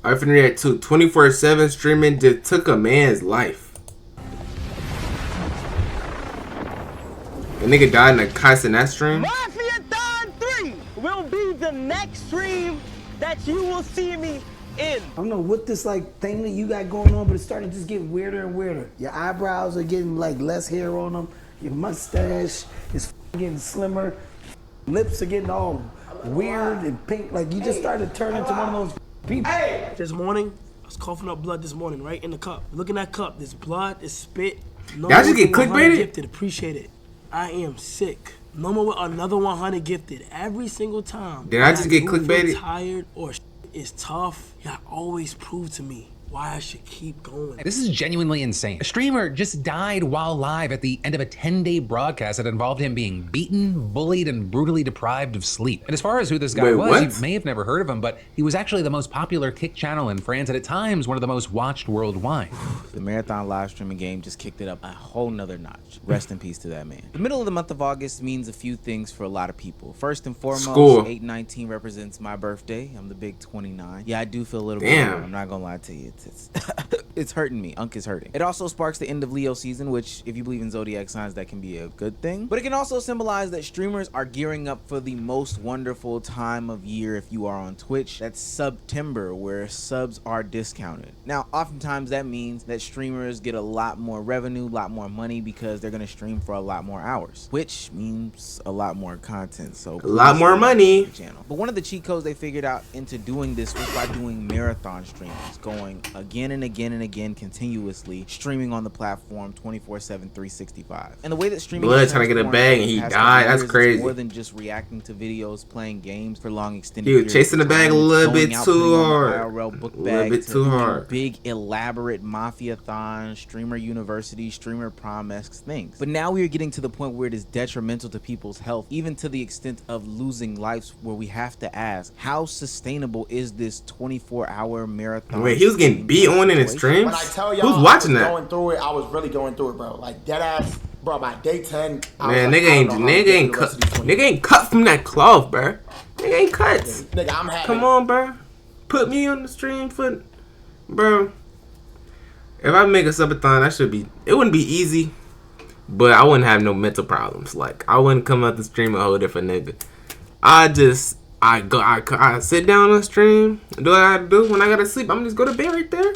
I finna react to 24/7 streaming just took a man's life. The nigga died in a Kaizenat stream. Mafia-Thon 3 will be the next stream that you will see me in. I don't know what this like thing that you got going on, but it's starting to just get weirder and weirder. Your eyebrows are getting like less hair on them. Your mustache is getting slimmer. Lips are getting all weird and pink. Like you just started to turn into one of those people. This morning, I was coughing up blood this morning, right in the cup. Look in that cup. There's blood, there's spit. No Y'all just get clickbaited? Gifted. Appreciate it. I am sick. No more with another 100 gifted. Every single time. Did I just get feel clickbaited? Tired or is tough. Y'all always prove to me why I should keep going. This is genuinely insane. A streamer just died while live at the end of a 10-day broadcast that involved him being beaten, bullied, and brutally deprived of sleep. And as far as who this guy was, you may have never heard of him, but he was actually the most popular Kick channel in France and at times one of the most watched worldwide. The marathon live streaming game just kicked it up a whole nother notch. Rest in peace to that man. The middle of the month of August means a few things for a lot of people. First and foremost, 8/19 represents my birthday. I'm the big 29. Yeah, I do feel a little bit old. I'm not gonna lie to you. It's hurting me. Unk is hurting. It also sparks the end of Leo season, which if you believe in zodiac signs, that can be a good thing. But it can also symbolize that streamers are gearing up for the most wonderful time of year if you are on Twitch. That's September, where subs are discounted. Now, oftentimes that means that streamers get a lot more revenue, a lot more money because they're gonna stream for a lot more hours, which means a lot more content. So a lot more money. But one of the cheat codes they figured out into doing this was by doing marathon streams, going again and again and again continuously, streaming on the platform 24/7, 365. And the way that streaming Blood trying to get a bag and he died. That's crazy. More than just reacting to videos, playing games for long extended periods. Chasing the bag a little bit too hard. A little bit too hard. Big elaborate mafia-thon, streamer university, streamer prom-esque things. But now we are getting to the point where it is detrimental to people's health, even to the extent of losing lives, where we have to ask, how sustainable is this 24-hour marathon? Wait, he was getting beat on in his streams? When I tell y'all, who's watching that? Going through it, I was really going through it, bro. Like dead ass, bro. By day 10, man, nigga ain't cut from that cloth, bro. Nigga ain't cut. Nigga, I'm happy. Come on, bro. Put me on the stream for, bro. If I make a subathon, it wouldn't be easy, but I wouldn't have no mental problems. Like I wouldn't come out the stream a whole different nigga. I sit down on the stream, do what I gotta do. When I gotta sleep, I'm just go to bed right there.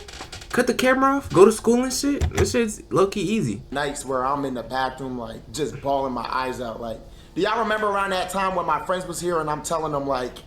Cut the camera off, go to school and shit. This shit's low-key easy. Nights where I'm in the bathroom, like, just bawling my eyes out. Like, do y'all remember around that time when my friends was here and I'm telling them, like,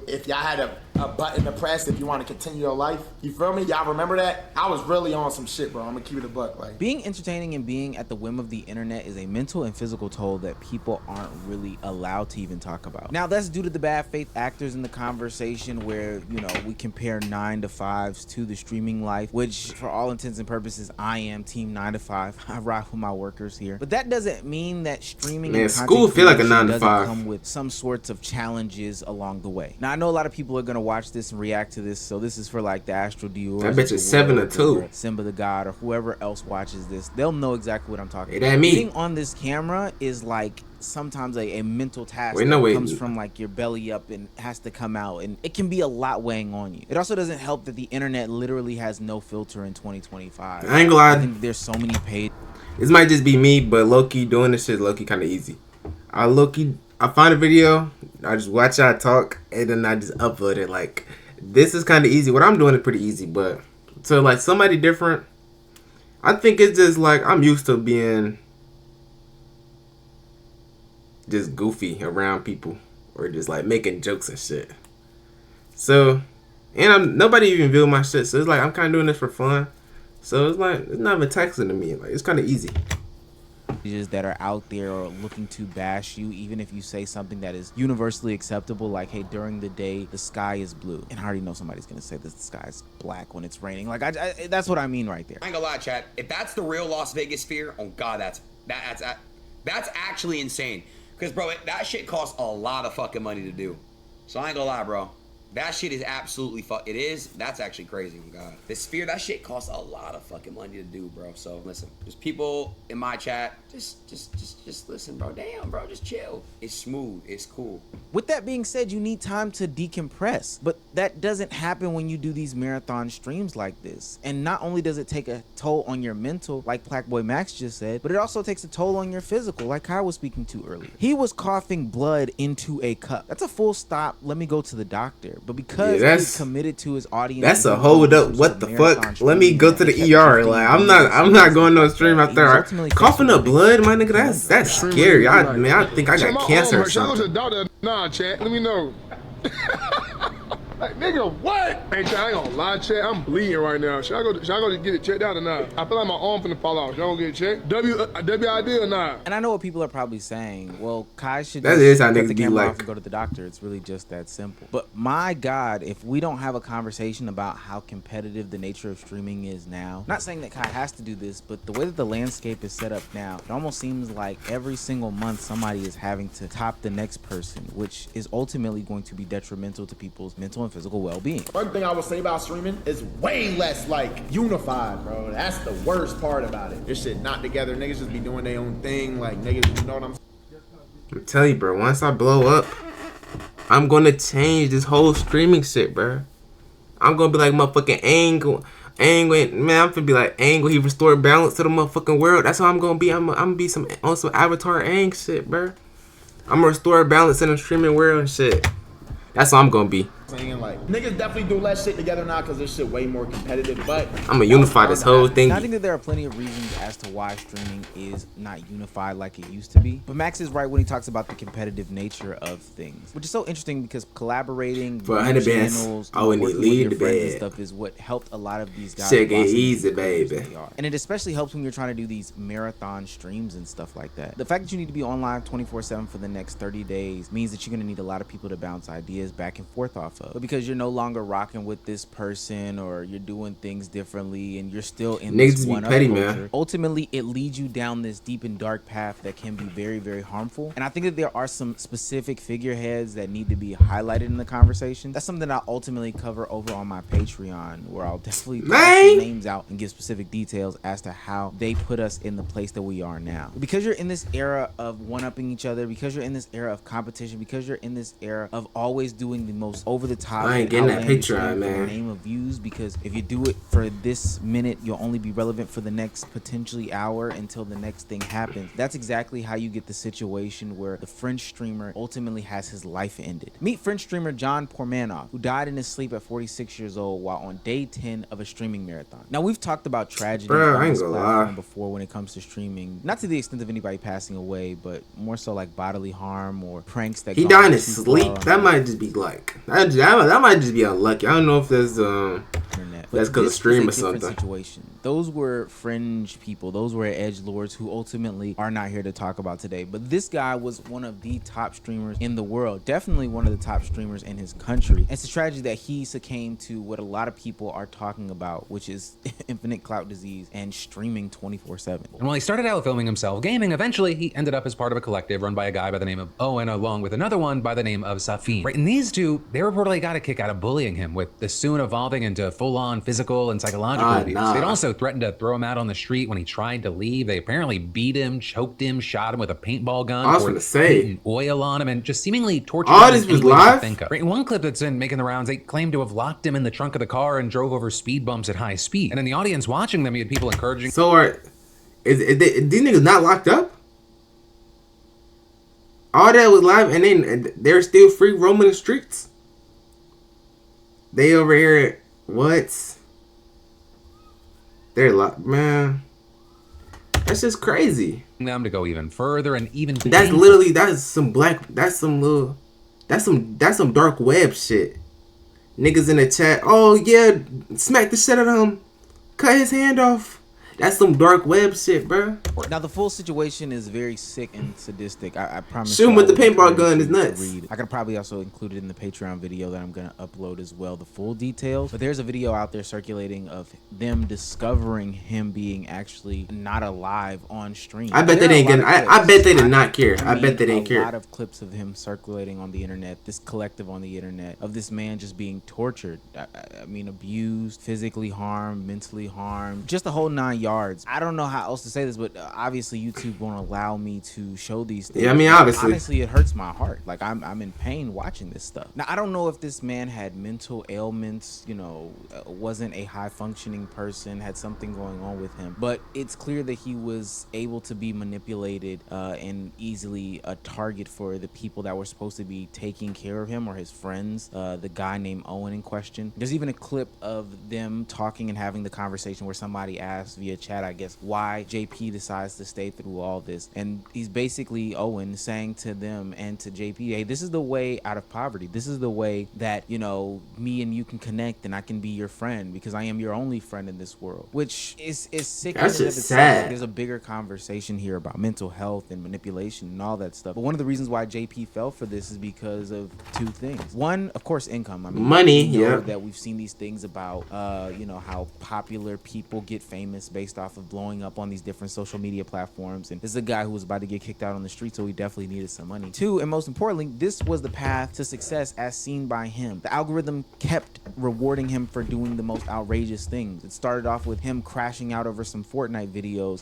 if y'all had a button to press if you want to continue your life, you feel me? Y'all remember that? I was really on some shit, bro. I'm gonna keep it a buck. Like, being entertaining and being at the whim of the internet is a mental and physical toll that people aren't really allowed to even talk about. Now, that's due to the bad faith actors in the conversation where, you know, we compare 9 to 5s to the streaming life, which for all intents and purposes, I am team 9 to 5. I rock with my workers here. But that doesn't mean that streaming and school feel like a 9 to 5 doesn't come with some sorts of challenges along the way. Now, I know a lot of people are gonna watch this and react to this, so this is for like the Astro Dior. I bet you 7 or 2. Simba the God, or whoever else watches this, they'll know exactly what I'm talking about. That me. Getting on this camera is like sometimes a mental task that comes from like your belly up and has to come out, and it can be a lot weighing on you. It also doesn't help that the internet literally has no filter in 2025. I ain't gonna lie. I think there's so many paid. This might just be me, but low-key doing this shit low-key kind of easy. I find a video, I just watch y'all talk, and then I just upload it. Like, this is kind of easy. What I'm doing is pretty easy, but to like somebody different, I think it's just like I'm used to being just goofy around people or just like making jokes and shit. So, and nobody even viewed my shit, so it's like I'm kind of doing this for fun. So it's like it's not even taxing to me. Like it's kind of easy. That are out there or looking to bash you, even if you say something that is universally acceptable, like, hey, during the day the sky is blue, and I already know somebody's gonna say that the sky is black when it's raining. Like, that's what I mean right there. I ain't gonna lie, chat. If that's the real Las Vegas fear, oh god, that's actually insane. Because bro, that shit costs a lot of fucking money to do. So I ain't gonna lie, bro. That shit is absolutely it is. That's actually crazy, oh God. The Sphere, that shit costs a lot of fucking money to do, bro. So listen, there's people in my chat. Just listen, bro. Damn, bro, just chill. It's smooth. It's cool. With that being said, you need time to decompress, but that doesn't happen when you do these marathon streams like this. And not only does it take a toll on your mental, like Blackboy Max just said, but it also takes a toll on your physical, like Kai was speaking to earlier. He was coughing blood into a cup. That's a full stop. Let me go to the doctor. But because he's committed to his audience, that's a hold up. What the fuck? Let me go to the ER. Like I'm not going no stream out there. Coughing up blood, my nigga. That's scary. I think I got cancer or something. Should I go to the doctor? Nah, chat. Let me know. Like, nigga, what? Hey, chat, I ain't gonna lie, chat. I'm bleeding right now. Should I go to get it checked out or not? I feel like my arm finna fall off. Should I go get it checked? WID or not? And I know what people are probably saying. Well, Kai should that is how cut niggas the be camera like. off and go to the doctor. It's really just that simple. But my God, if we don't have a conversation about how competitive the nature of streaming is now, not saying that Kai has to do this, but the way that the landscape is set up now, it almost seems like every single month somebody is having to top the next person, which is ultimately going to be detrimental to people's mental and physical well-being. One thing I will say about streaming is way less like unified, bro. That's the worst part about it. This shit not together. Niggas just be doing their own thing. Like niggas, you know what I'm saying? I'm telling you, bro. Once I blow up, I'm gonna change this whole streaming shit, bro. I'm gonna be like motherfucking Angle, man. I'm gonna be like Angle. He restored balance to the motherfucking world. That's how I'm gonna be. I'm gonna be on some Avatar Ang shit, bro. I'm gonna restore balance in the streaming world and shit. That's how I'm gonna be. Saying like niggas definitely do less shit together now because this shit way more competitive, but I'm gonna unify this whole thing. I think that there are plenty of reasons as to why streaming is not unified like it used to be. But Max is right when he talks about the competitive nature of things, which is so interesting because collaborating for 100 bands, working with your the friends and bed. Stuff is what helped a lot of these guys. Shit get easy, baby. And it especially helps when you're trying to do these marathon streams and stuff like that. The fact that you need to be online 24/7 for the next 30 days means that you're gonna need a lot of people to bounce ideas back and forth off of. But because you're no longer rocking with this person or you're doing things differently and you're still in this one-up culture, ultimately it leads you down this deep and dark path that can be very, very harmful. And I think that there are some specific figureheads that need to be highlighted in the conversation. That's something that I'll ultimately cover over on my Patreon, where I'll definitely put some names out and give specific details as to how they put us in the place that we are now. Because you're in this era of one-upping each other, because you're in this era of competition, because you're in this era of always doing the most over-the-top, I ain't getting that Patreon, man. In the name of views, because if you do it for this minute, you'll only be relevant for the next potentially hour until the next thing happens. That's exactly how you get the situation where the French streamer ultimately has his life ended. Meet French streamer John Pormanoff, who died in his sleep at 46 years old while on day 10 of a streaming marathon. Now, we've talked about tragedy on this platform before when it comes to streaming, not to the extent of anybody passing away, but more so like bodily harm or pranks that he died in his sleep. That might just be like that might just be unlucky. I don't know if there's that's because of stream or something. Situation. Those were fringe people. Those were edgelords who ultimately are not here to talk about today. But this guy was one of the top streamers in the world. Definitely one of the top streamers in his country. It's a tragedy that he succumbed to what a lot of people are talking about, which is infinite clout disease and streaming 24/7. And while he started out filming himself gaming, eventually he ended up as part of a collective run by a guy by the name of Owen, along with another one by the name of Safin. Right, and these two, they reportedly got a kick out of bullying him, with this soon evolving into full-on physical and psychological abuse. They'd also threatened to throw him out on the street when he tried to leave. They apparently beat him, choked him, shot him with a paintball gun, I was gonna say, putting oil on him, and just seemingly tortured all him. This was live? Right, in one clip that's been making the rounds, they claim to have locked him in the trunk of the car and drove over speed bumps at high speed. And in the audience watching them, you had people encouraging. So is these niggas not locked up? All that was live, and then they're still free roaming the streets. They over here, what? They're locked, man. That's just crazy. Them to go even further and even. That's literally some dark web shit. Niggas in the chat, oh yeah, smack the shit out of him, cut his hand off. That's some dark web shit, bro. Now the full situation is very sick and sadistic. I promise. Shoot him with the paintball gun is nuts. I could probably also include it in the Patreon video that I'm gonna upload as well, the full details. But there's a video out there circulating of them discovering him being actually not alive on stream. I bet they didn't get. I bet they did not care. I bet they didn't care. A lot of clips of him circulating on the internet, this collective on the internet, of this man just being tortured. I mean, abused, physically harmed, mentally harmed, just the whole 9 yards. I don't know how else to say this, but obviously YouTube won't allow me to show these things. Yeah, I mean, obviously. Honestly, it hurts my heart. Like, I'm in pain watching this stuff. Now, I don't know if this man had mental ailments, you know, wasn't a high functioning person, had something going on with him, but it's clear that he was able to be manipulated and easily a target for the people that were supposed to be taking care of him, or his friends, the guy named Owen in question. There's even a clip of them talking and having the conversation where somebody asked via chat, I guess, why JP decides to stay through all this. And he's basically, Owen, saying to them and to JP, hey, this is the way out of poverty. This is the way that, you know, me and you can connect and I can be your friend because I am your only friend in this world. Which is sick. That's just sad. There's a bigger conversation here about mental health and manipulation and all that stuff. But one of the reasons why JP fell for this is because of 2 things. One, of course, income. I mean, money. Yeah. That we've seen these things about, you know, how popular people get famous based off of blowing up on these different social media platforms. And this is a guy who was about to get kicked out on the street, so he definitely needed some money. 2, and most importantly, this was the path to success as seen by him. The algorithm kept rewarding him for doing the most outrageous things. It started off with him crashing out over some Fortnite videos.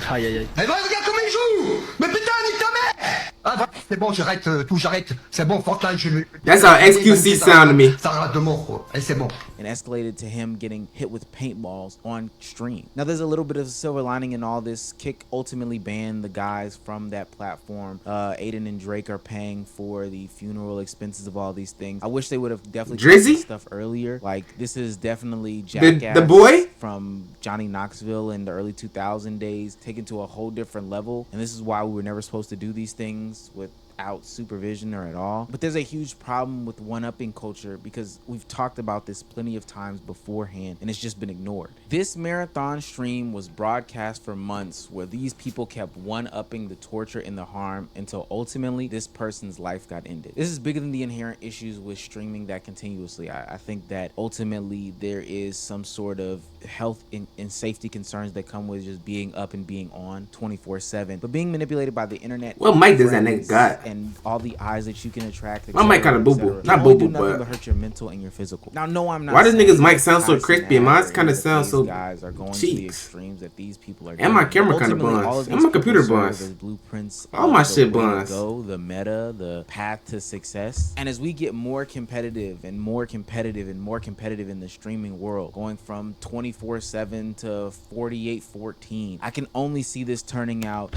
Aïe aïe aïe. Eh ben regarde comme il joue. Mais putain, nique ta mère. Ah, c'est bon, j'arrête tout, j'arrête. C'est bon, Fortnite, je lui... That's how XQC sound to me. Ça arrête de mort, quoi. Et c'est bon. And escalated to him getting hit with paintballs on stream. Now, there's a little bit of a silver lining in all this. Kick ultimately banned the guys from that platform. Aiden and Drake are paying for the funeral expenses of all these things. I wish they would have definitely done this stuff earlier. Like, this is definitely Jackass, the boy from Johnny Knoxville in the early 2000 days, taken to a whole different level. And this is why we were never supposed to do these things without supervision or at all. But there's a huge problem with one-upping culture because we've talked about this plenty of times beforehand and it's just been ignored. This marathon stream was broadcast for months where these people kept one-upping the torture and the harm until ultimately this person's life got ended. This is bigger than the inherent issues with streaming that continuously. I think that ultimately there is some sort of health and safety concerns that come with just being up and being on 24/7, but being manipulated by the internet. What mic does that nigga got? And all the eyes that you can attract. My mic kind of boo-boo. Not boo-boo, but hurt your mental and your physical. Now, no, I'm not. Why does niggas mic sound so crispy and mine kind of sound so guys are going to the extremes that these people are doing. And my camera kind of buns. And my computer buns. Blueprints. All my shit buns. The meta, the path to success. And as we get more competitive and more competitive and more competitive in the streaming world, going from 24/7 to 48/14, I can only see this turning out.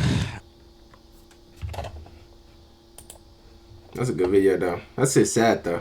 That's a good video though. That's just sad though.